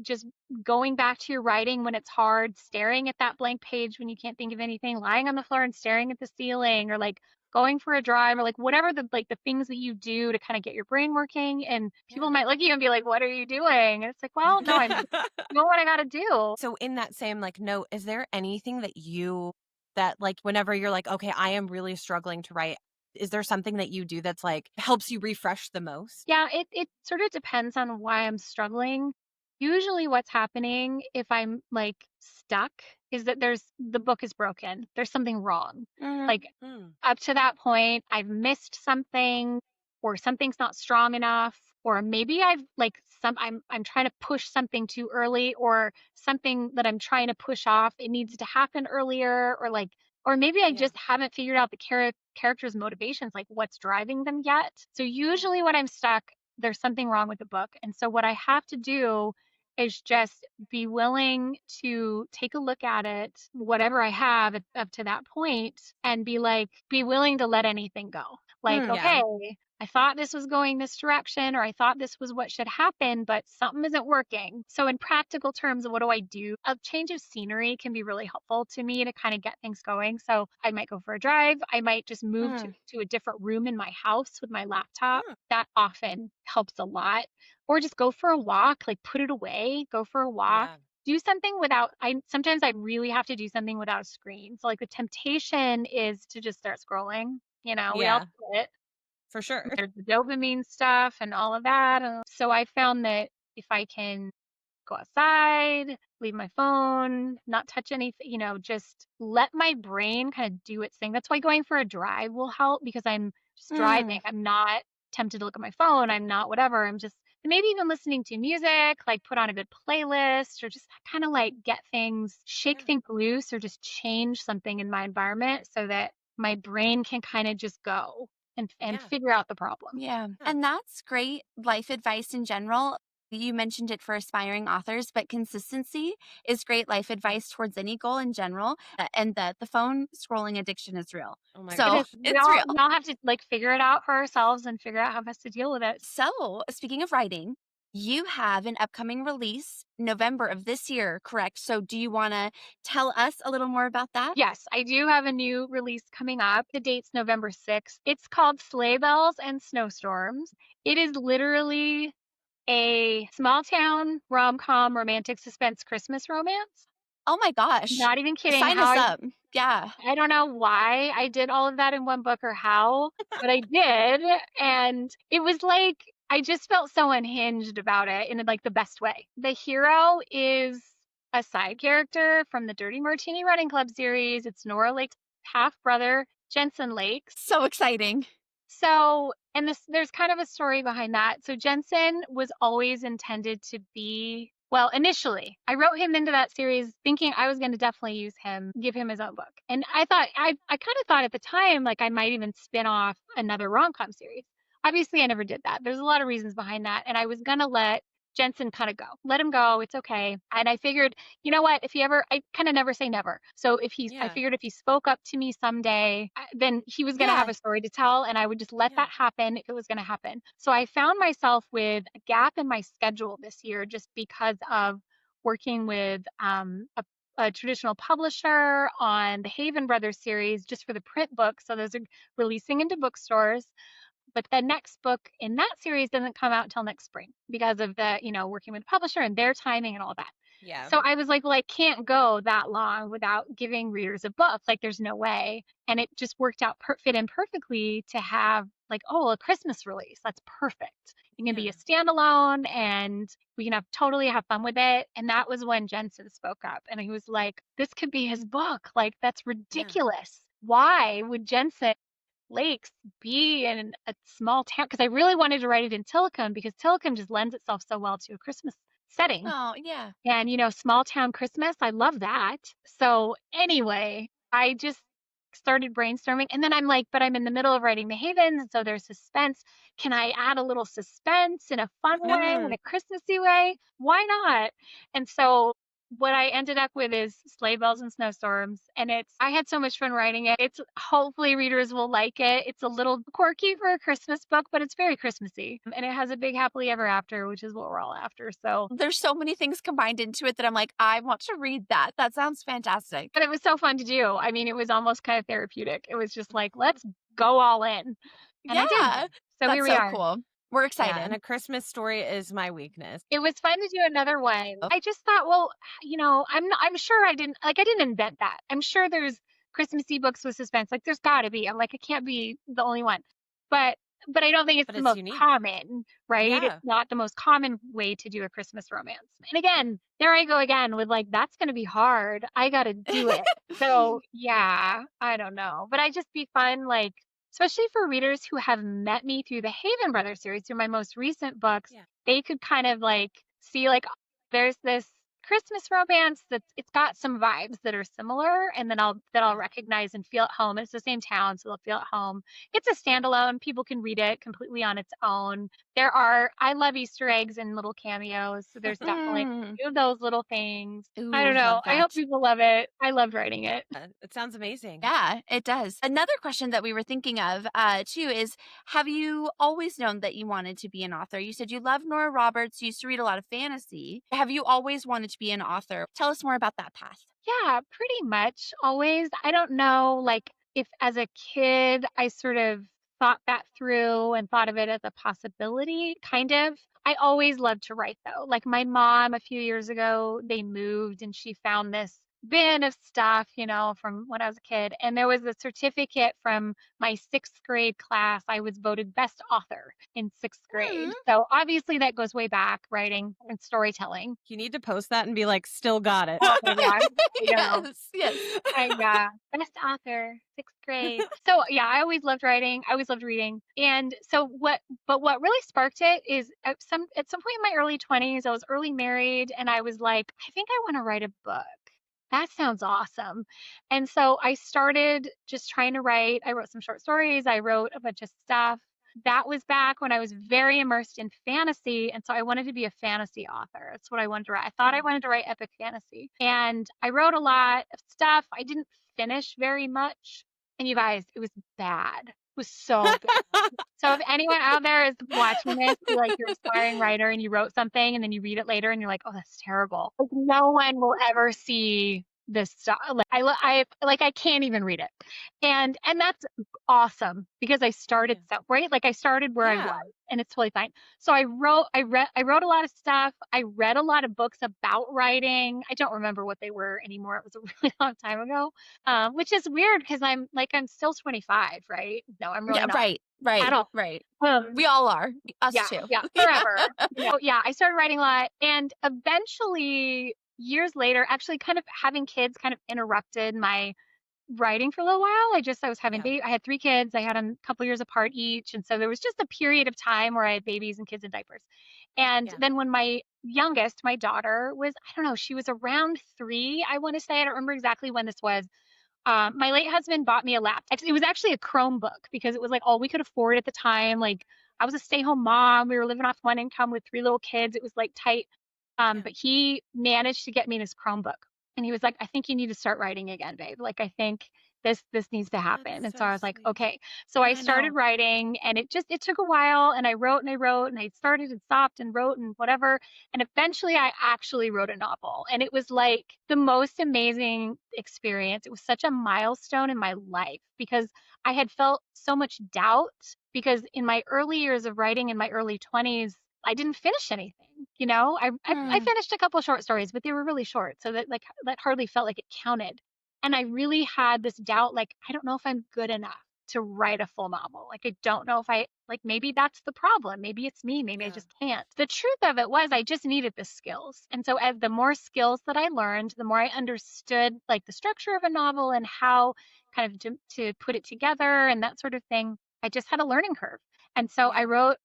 just going back to your writing when it's hard, staring at that blank page when you can't think of anything, lying on the floor and staring at the ceiling, or like going for a drive, or like whatever the things that you do to kind of get your brain working. And people Yeah. might look at you and be like, what are you doing? And it's like, well, no, I'm doing what I got to do. So in that same like note, is there anything that like whenever you're like, okay, I am really struggling to write, is there something that you do that's like helps you refresh the most? Yeah, it sort of depends on why I'm struggling. Usually what's happening if I'm like stuck is that the book is broken. There's something wrong. Like Mm. up to that point, I've missed something, or something's not strong enough, or maybe I've like I'm trying to push something too early, or something that I'm trying to push off, it needs to happen earlier, or maybe I Yeah. just haven't figured out the character's motivations, like what's driving them yet. So usually when I'm stuck, there's something wrong with the book. And so what I have to do is just be willing to take a look at it, whatever I have up to that point, and be willing to let anything go. Like, Yeah. okay, I thought this was going this direction, or I thought this was what should happen, but something isn't working. So, in practical terms, what do I do? A change of scenery can be really helpful to me to kind of get things going. So, I might go for a drive. I might just move Mm. to a different room in my house with my laptop. Mm. That often helps a lot. Or just go for a walk, like put it away, go for a walk. Yeah. Do something sometimes I really have to do something without a screen. So, like, the temptation is to just start scrolling. We all Yeah. do it. For sure. There's the dopamine stuff and all of that. So I found that if I can go outside, leave my phone, not touch anything, just let my brain kind of do its thing. That's why going for a drive will help, because I'm just driving. Mm. I'm not tempted to look at my phone. I'm not whatever. I'm just maybe even listening to music, like put on a good playlist, or just kind of like shake Yeah. things loose, or just change something in my environment so that my brain can kind of just go and Yeah. figure out the problem. Yeah. Yeah. And that's great life advice in general. You mentioned it for aspiring authors, but consistency is great life advice towards any goal in general. And the phone scrolling addiction is real. Oh my It So is. gosh. We it's all real. we all have to like figure it out for ourselves and figure out how best to deal with it. So speaking of writing, you have an upcoming release November of this year, correct? So do you want to tell us a little more about that? Yes, I do have a new release coming up. The date's November 6th. It's called Sleigh Bells and Snowstorms. It is literally a small town rom-com romantic suspense Christmas romance. Oh my gosh. Not even kidding. Sign us up. Yeah. I don't know why I did all of that in one book or how, but I did. And it was like, I just felt so unhinged about it in like the best way. The hero is a side character from the Dirty Martini Running Club series. It's Nora Lake's half brother, Jensen Lakes. So exciting. So, and there's kind of a story behind that. So Jensen was always intended to be, well, initially, I wrote him into that series thinking I was going to definitely use him, give him his own book. And I kind of thought at the time, like I might even spin off another rom-com series. Obviously, I never did that. There's a lot of reasons behind that. And I was going to let Jensen kind of go, let him go. It's okay. And I figured, you know what, I kind of never say never. So I Yeah. figured if he spoke up to me someday, then he was going to have Yeah. a story to tell, and I would just let Yeah. that happen if it was going to happen. So I found myself with a gap in my schedule this year just because of working with a traditional publisher on the Haven Brothers series just for the print book. So those are releasing into bookstores. But the next book in that series doesn't come out until next spring because of the, working with the publisher and their timing and all that. Yeah. So I was like, well, I can't go that long without giving readers a book. Like, there's no way. And it just worked out, fit in perfectly to have like, oh, a Christmas release. That's perfect. It can be Yeah. a standalone and we can totally have fun with it. And that was when Jensen spoke up and he was like, this could be his book. Like, that's Yeah. ridiculous. Why would Jensen Lakes be in a small town? Because I really wanted to write it in Tillicum because Tillicum just lends itself so well to a Christmas setting. Oh, yeah. And, small town Christmas, I love that. So anyway, I just started brainstorming. And then I'm like, but I'm in the middle of writing the Havens. And so there's suspense. Can I add a little suspense in a fun way, in Mm. a Christmassy way? Why not? And so what I ended up with is Sleigh Bells and Snowstorms. And I had so much fun writing it. Hopefully readers will like it. It's a little quirky for a Christmas book, but it's very Christmassy. And it has a big happily ever after, which is what we're all after. So There's so many things combined into it that I'm like, I want to read that. That sounds fantastic. but it was so fun to do. I mean, it was almost kind of therapeutic. It was just like, let's go all in. And I did. Yeah. So here That's we so are. cool. We're Yeah, excited. and a Christmas story is my weakness. It was fun to do another one. Oh. I just thought, well, I'm sure I didn't invent that. I'm sure there's Christmassy books with suspense. Like there's gotta be. I'm like, I can't be the only one. But I don't think it's But the it's most unique. common, right? It's Yeah. not the most common way to do a Christmas romance. And again, there I go again with like, that's gonna be hard. I gotta do it. So yeah, I don't know. But I just be fun, like, especially for readers who have met me through the Haven Brothers series, through my most recent books, Yeah. they could kind of like see like there's this Christmas romance it's got some vibes that are similar and then I'll Yeah. recognize and feel at home. It's the same town, so they'll feel at home. It's a standalone. People can read it completely on its own. I love Easter eggs and little cameos. So there's definitely Mm. a few of those little things. I Ooh, don't know. love I hope that. people love it. I loved writing it. It sounds amazing. Yeah, it does. Another question that we were thinking of, too, is have you always known that you wanted to be an author? You said you love Nora Roberts, you used to read a lot of fantasy. Have you always wanted to be an author? Tell us more about that path. Yeah, pretty much always. I don't know, like, if as a kid I sort of thought that through and thought of it as a possibility, kind of. I always loved to write though. Like my mom a few years ago, they moved and she found this bin of stuff, from when I was a kid. And there was a certificate from my sixth grade class. I was voted best author in sixth grade. Mm. So obviously that goes way back, writing and storytelling. You need to post that and be like, still got it. Oh my gosh, I know. Yes. Best author, sixth grade. So yeah, I always loved writing. I always loved reading. And so what really sparked it is at some point in my early 20s, I was early married and I was like, I think I want to write a book. That sounds awesome. And so I started just trying to write. I wrote some short stories. I wrote a bunch of stuff. That was back when I was very immersed in fantasy. And so I wanted to be a fantasy author. That's what I wanted to write. I thought I wanted to write epic fantasy. And I wrote a lot of stuff. I didn't finish very much. And you guys, it was bad. It was so bad. So if anyone out there is watching this, like you're an aspiring writer and you wrote something and then you read it later and you're like, oh, that's terrible. Like no one will ever see this stuff. Like I can't even read it. And that's awesome because I started right. Like I started where I Yeah. was and it's totally fine. So I wrote a lot of stuff. I read a lot of books about writing. I don't remember what they were anymore. It was a really long time ago. Which is weird because I'm still 25, right? No, I'm really Yeah, not right, at all. right. Um, We all are. Us yeah, too. yeah, forever. Yeah, I started writing a lot, and eventually, years later, actually, kind of having kids kind of interrupted my writing for a little while. I was having Yeah. I had three kids. I had them a couple years apart each, and so there was just a period of time where I had babies and kids in diapers. And Yeah. then when my youngest, my daughter, was I don't know, she was around 3. I want to say I don't remember exactly when this was. My late husband bought me a laptop. It was actually a Chromebook because it was like all we could afford at the time. Like I was a stay-home mom. We were living off one income with 3 little kids. It was like tight. Yeah. But he managed to get me this Chromebook. And he was like, I think you need to start writing again, babe. Like I think this needs to happen. That's And so so I was like, sweet. okay. So I I started know. writing and it took a while and I wrote and I wrote and I started and stopped and wrote and whatever. And eventually I actually wrote a novel. And it was like the most amazing experience. It was such a milestone in my life because I had felt so much doubt because in my early years of writing in my early 20s, I didn't finish anything. I Mm. finished a couple of short stories, but they were really short. So that hardly felt like it counted. And I really had this doubt, like, I don't know if I'm good enough to write a full novel. Like, I don't know if maybe that's the problem. Maybe it's me. Maybe I Yeah. just can't. The truth of it was I just needed the skills. And so as the more skills that I learned, the more I understood like the structure of a novel and how kind of to put it together and that sort of thing. I just had a learning curve. And so Yeah.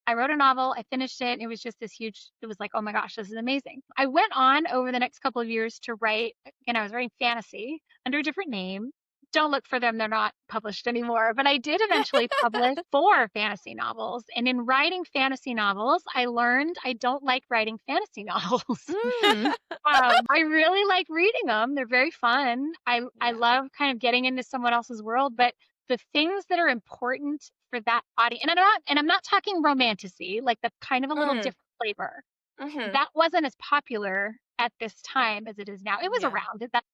I wrote a novel, I finished it, and it was just this huge, it was like, oh my gosh, this is amazing. I went on over the next couple of years to write, and I was writing fantasy under a different name. Don't look for them, they're not published anymore. But I did eventually publish 4 fantasy novels. And in writing fantasy novels, I learned I don't like writing fantasy novels. Mm. I really like reading them. They're very fun. I Yeah. love kind of getting into someone else's world, but the things that are important for that audience, and I'm not talking romantasy, like the kind of a little Mm. different flavor. Mhm. That wasn't as popular at this time as it is now. It was Yeah. around it, that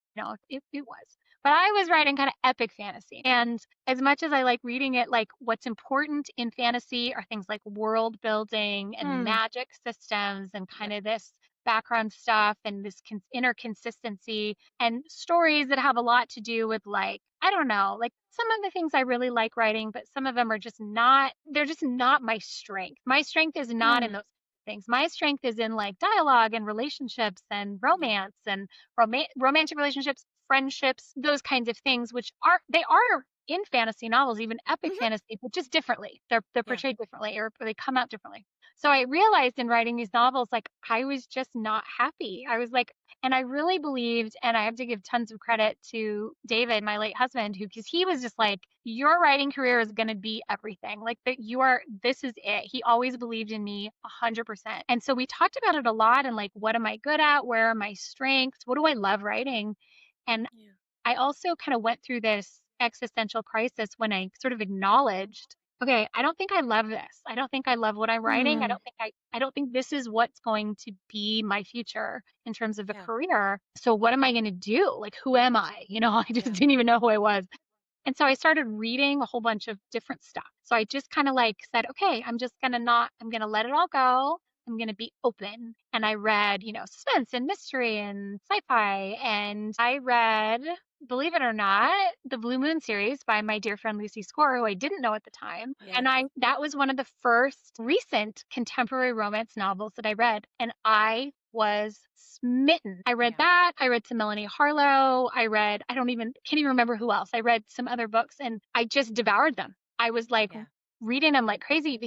it was. But I was writing kind of epic fantasy. And as much as I like reading it, like what's important in fantasy are things like world building and Mm. magic systems and Yeah. kind of this background stuff and this inner consistency and stories that have a lot to do with like, I don't know, like some of the things I really like writing, but some of them are just not, they're just not my strength. My strength is not in Mm. those things. My strength is in like dialogue and relationships and Yeah. romance and romantic relationships, friendships, those kinds of things, which are they are in fantasy novels, even epic Mhm. fantasy, but just differently. They're Yeah. portrayed differently or they come out differently. So I realized in writing these novels, like I was just not happy. I was like, and I really believed, and I have to give tons of credit to David, my late husband, who, because he was just like, your writing career is going to be everything. Like that you are, this is it. He always believed in me 100%. And so we talked about it a lot and like, what am I good at? Where are my strengths? What do I love writing? And Yeah. I also kind of went through this existential crisis when I sort of acknowledged, okay, I don't think I love this. I don't think I love what I'm writing. Mm. I don't think this is what's going to be my future in terms of a Yeah. career. So what am I going to do? Like who am I? I just Yeah. didn't even know who I was. And so I started reading a whole bunch of different stuff. So I just kind of like said, okay, I'm going to let it all go. I'm going to be open. And I read, suspense and mystery and sci-fi. And I read, believe it or not, the Blue Moon series by my dear friend Lucy Score, who I didn't know at the time. And Yes. that was one of the first recent contemporary romance novels that I read. And I was smitten. I read Yeah. that. I read some Melanie Harlow. Can't even remember who else. I read some other books and I just devoured them. I was like Yeah. reading them like crazy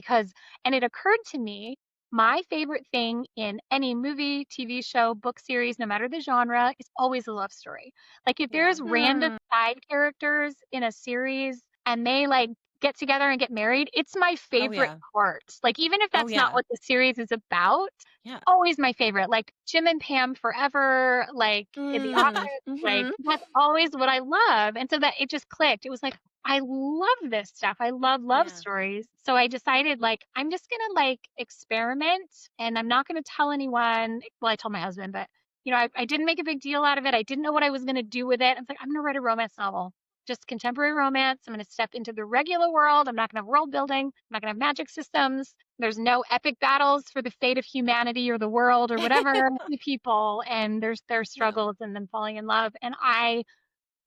and it occurred to me, my favorite thing in any movie, TV show, book series, no matter the genre, is always a love story. Like if Yeah. there's random Mm. side characters in a series and they like get together and get married, it's my Oh favorite yeah. part. Like even if Oh that's not yeah. what the series is about, Yeah. always my favorite. Like Jim and Pam forever, like in The Mm. Office, like Mhm. that's always what I love. And so that it just clicked. It was like, I love this stuff. I love love Yeah. stories. So I decided like I'm just gonna like experiment and I'm not gonna tell anyone. Well, I told my husband, but I didn't make a big deal out of it. I didn't know what I was gonna do with it. I was like, I'm gonna write a romance novel. Just contemporary romance. I'm going to step into the regular world. I'm not going to have world building. I'm not going to have magic systems. There's no epic battles for the fate of humanity or the world or whatever. The people and there's their No. struggles and then falling in love. And I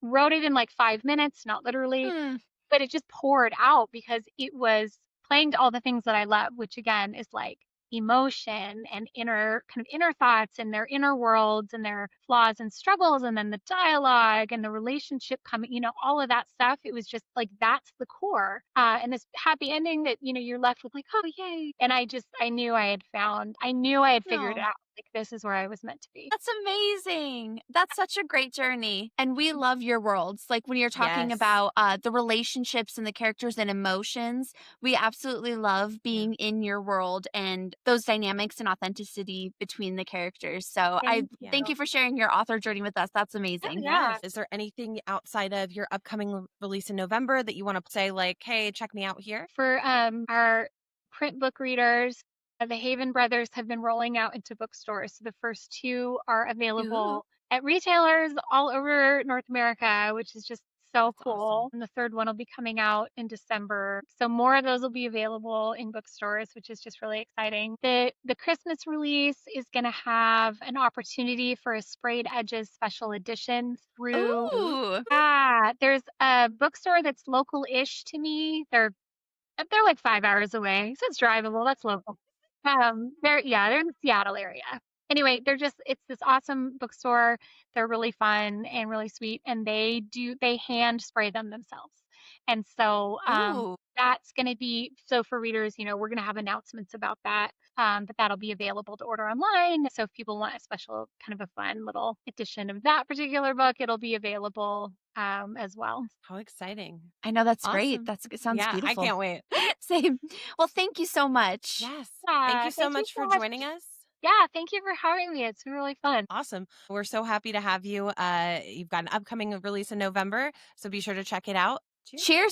wrote it in like 5 minutes, not literally, Mm. but it just poured out because it was playing to all the things that I love, which again is like emotion and inner thoughts and their inner worlds and their flaws and struggles and then the dialogue and the relationship coming, all of that stuff. It was just like that's the core. And this happy ending that, you're left with like, oh yay. And I knew I had figured it No. out. Like this is where I was meant to be. That's amazing. That's such a great journey. And we love your worlds. Like when you're talking Yes. about the relationships and the characters and emotions, we absolutely love Yeah. being in your world and those dynamics and authenticity between the characters. So I Thank Yeah. thank you. you for sharing your author journey with us. That's amazing. Yeah. Yes. Is there anything outside of your upcoming release in November that you want to say, like, hey, check me out here? For our print book readers, the Haven Brothers have been rolling out into bookstores. So the first 2 are Ooh. available at retailers all over North America, which is just so That's awesome. cool. And the third one will be coming out in December. So more of those will be available in bookstores, which is just really exciting. The Christmas release is going to have an opportunity for a sprayed edges special edition through Ooh. Ooh. there's a bookstore that's local-ish to me. They're like 5 hours away, so it's drivable. That's local. They're in the Seattle area. Anyway, it's this awesome bookstore. They're really fun and really sweet, and they hand spray them themselves. And so Ooh. that's going to be, so for readers, we're going to have announcements about that. But that'll be available to order online. So if people want a special kind of a fun little edition of that particular book, it'll be available as well. How exciting. I know, that's great. Awesome. It sounds Yeah, I beautiful. can't wait. Same. Well, thank you so much. Yes. Thank Yeah, you so thank you much so for much. joining us. Yeah, thank you for having me. It's been really fun. Awesome. We're so happy to have you. You've got an upcoming release in November, so be sure to check it out. Cheers. Cheers.